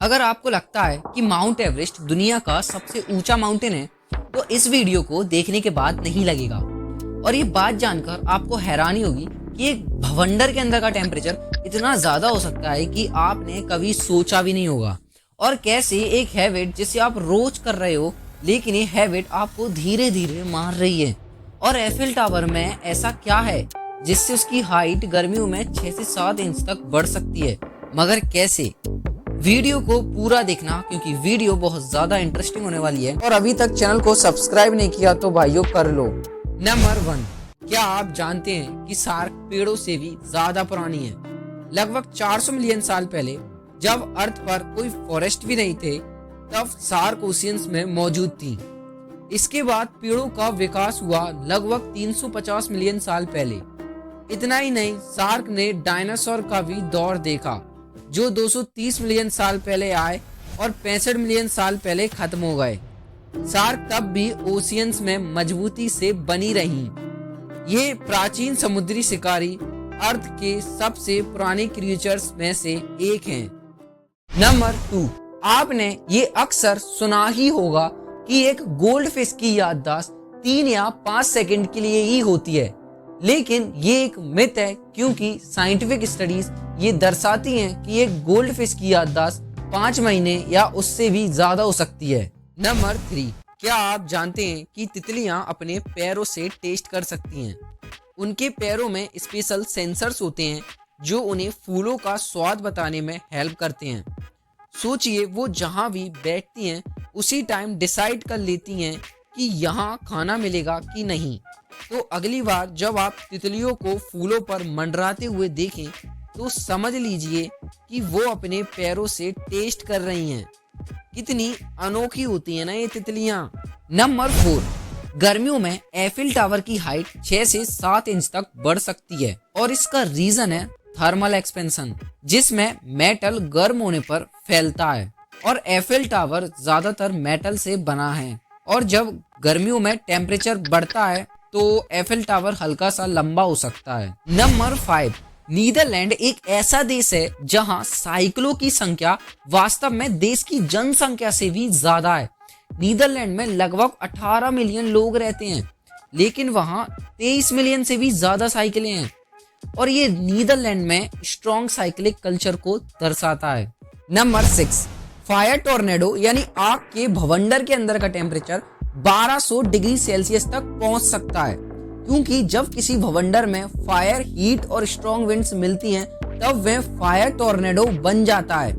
अगर आपको लगता है कि माउंट एवरेस्ट दुनिया का सबसे ऊंचा माउंटेन है तो इस वीडियो को देखने के बाद नहीं लगेगा। और ये बात जानकर आपको हैरानी होगी कि एक भवंडर के अंदर का टेम्परेचर इतना ज़्यादा हो सकता है कि आपने कभी सोचा भी नहीं होगा। और कैसे एक हैबिट जिसे आप रोज कर रहे हो, लेकिन ये हैबिट आपको धीरे धीरे मार रही है। और एफिल टावर में ऐसा क्या है जिससे उसकी हाइट गर्मियों में 6 से 7 इंच तक बढ़ सकती है, मगर कैसे? वीडियो को पूरा देखना क्योंकि वीडियो बहुत ज्यादा इंटरेस्टिंग होने वाली है। और अभी तक चैनल को सब्सक्राइब नहीं किया तो भाइयों कर लो। नंबर 1, क्या आप जानते हैं कि शार्क पेड़ों से भी ज्यादा पुरानी है? लगभग 400 मिलियन साल पहले जब अर्थ पर कोई फॉरेस्ट भी नहीं थे, तब शार्क ओशियंस में मौजूद थी। इसके बाद पेड़ों का विकास हुआ लगभग 350 मिलियन साल पहले। इतना ही नहीं, शार्क ने डायनासोर का भी दौर देखा जो 230 मिलियन साल पहले आए और 65 मिलियन साल पहले खत्म हो गए। शार्क तब भी ओशियंस में मजबूती से बनी रही। ये प्राचीन समुद्री शिकारी अर्थ के सबसे पुराने क्रिएचर्स में से एक हैं। नंबर 2, आपने ये अक्सर सुना ही होगा कि एक गोल्ड फिश की याददाश्त 3 या 5 सेकंड के लिए ही होती है, लेकिन ये एक मिथ है क्योंकि साइंटिफिक स्टडीज ये दर्शाती हैं कि एक गोल्ड फिश की याददाश्त 5 महीने या उससे भी ज्यादा हो सकती है। नंबर 3, क्या आप जानते हैं कि तितलियां अपने पैरों से टेस्ट कर सकती हैं? उनके पैरों में स्पेशल सेंसर्स होते हैं जो उन्हें फूलों का स्वाद बताने में हेल्प करते हैं। सोचिए, वो जहां भी बैठती हैं उसी टाइम डिसाइड कर लेती हैं कि यहाँ खाना मिलेगा कि नहीं। तो अगली बार जब आप तितलियों को फूलों पर मंडराते हुए देखें तो समझ लीजिए कि वो अपने पैरों से टेस्ट कर रही हैं। कितनी अनोखी होती है ना ये तितलियां। नंबर 4, गर्मियों में एफिल टावर की हाइट 6 से 7 इंच तक बढ़ सकती है और इसका रीजन है थर्मल एक्सपेंशन, जिसमें मेटल गर्म होने पर फैलता है। और एफिल टावर ज्यादातर मेटल से बना है और जब गर्मियों में टेम्परेचर बढ़ता है तो एफिल टावर हल्का सा लंबा हो सकता है। नंबर 5, नीदरलैंड एक ऐसा देश है जहां साइकिलों की संख्या वास्तव में देश की जनसंख्या से भी ज्यादा है। नीदरलैंड में लगभग 18 मिलियन लोग रहते हैं, लेकिन वहां 23 मिलियन से भी ज्यादा साइकिलें हैं। और ये नीदरलैंड में स्ट्रॉन्ग साइकिलिक कल्चर को दर्शाता है। नंबर 6, फायर टोर्नेडो यानी आग के भवंडर के अंदर का टेम्परेचर 1200 डिग्री सेल्सियस तक पहुंच सकता है, क्योंकि जब किसी भवंडर में फायर, हीट और स्ट्रॉन्ग विंड्स मिलती हैं तब वह फायर टोर्नेडो बन जाता है।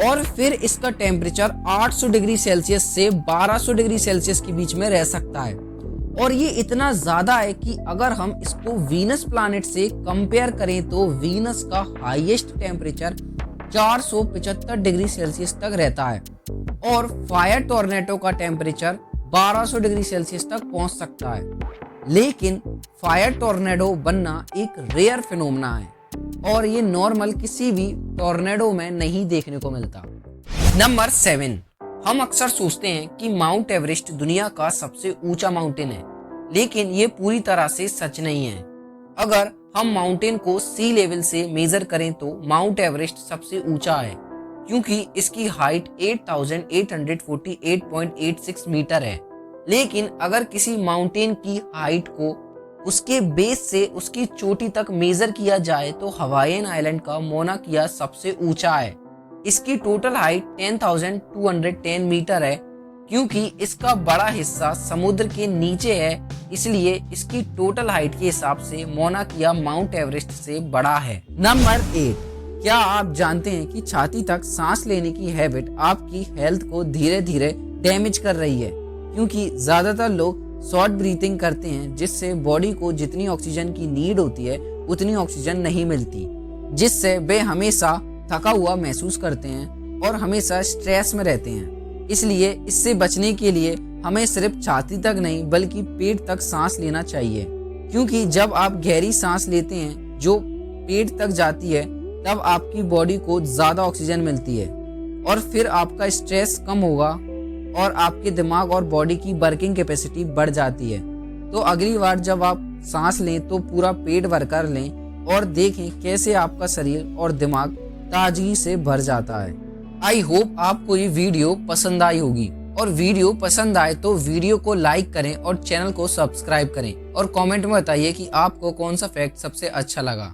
और फिर इसका टेम्परेचर 800 डिग्री सेल्सियस से 1200 डिग्री सेल्सियस के बीच में रह सकता है। और ये इतना ज्यादा है कि अगर हम इसको वीनस प्लैनेट से कंपेयर करें तो वीनस का हाईएस्ट टेम्परेचर 475 डिग्री सेल्सियस तक रहता है और फायर टोर्नेडो का टेम्परेचर 1200 डिग्री सेल्सियस तक पहुंच सकता है। लेकिन फायर टोर्नेडो बनना एक रेयर फिनोमेना है और ये नॉर्मल किसी भी टोर्नेडो में नहीं देखने को मिलता। नंबर 7, हम अक्सर सोचते हैं कि माउंट एवरेस्ट दुनिया का सबसे ऊंचा माउंटेन है, लेकिन ये पूरी तरह से सच नहीं है। अगर हम माउंटेन को सी लेवल से मेजर करें तो माउंट एवरेस्ट सबसे ऊंचा है, क्योंकि इसकी हाइट 8848.86 मीटर है। लेकिन अगर किसी माउंटेन की हाइट को उसके बेस से उसकी चोटी तक मेजर किया जाए तो हवाईयन आइलैंड का मौना किया सबसे ऊंचा है। इसकी टोटल हाइट 10,210 मीटर है। क्योंकि इसका बड़ा हिस्सा समुद्र के नीचे है, इसलिए इसकी टोटल हाइट के हिसाब से मौना किया माउंट एवरेस्ट से बड़ा है। नंबर 8, क्या आप जानते हैं कि छाती तक सांस लेने की हैबिट आपकी हेल्थ को धीरे धीरे डैमेज कर रही है? क्योंकि ज्यादातर लोग शॉर्ट ब्रीथिंग करते हैं, जिससे बॉडी को जितनी ऑक्सीजन की नीड होती है उतनी ऑक्सीजन नहीं मिलती, जिससे वे हमेशा थका हुआ महसूस करते हैं और हमेशा स्ट्रेस में रहते हैं। इसलिए इससे बचने के लिए हमें सिर्फ छाती तक नहीं बल्कि पेट तक सांस लेना चाहिए, क्योंकि जब आप गहरी सांस लेते हैं जो पेट तक जाती है तब आपकी बॉडी को ज्यादा ऑक्सीजन मिलती है और फिर आपका स्ट्रेस कम होगा और आपके दिमाग और बॉडी की वर्किंग कैपेसिटी बढ़ जाती है। तो अगली बार जब आप सांस लें तो पूरा पेट भर कर लें और देखें कैसे आपका शरीर और दिमाग ताजगी से भर जाता है। आई होप आपको ये वीडियो पसंद आई होगी, और वीडियो पसंद आए तो वीडियो को लाइक करें और चैनल को सब्सक्राइब करें और कमेंट में बताइए कि आपको कौन सा फैक्ट सबसे अच्छा लगा।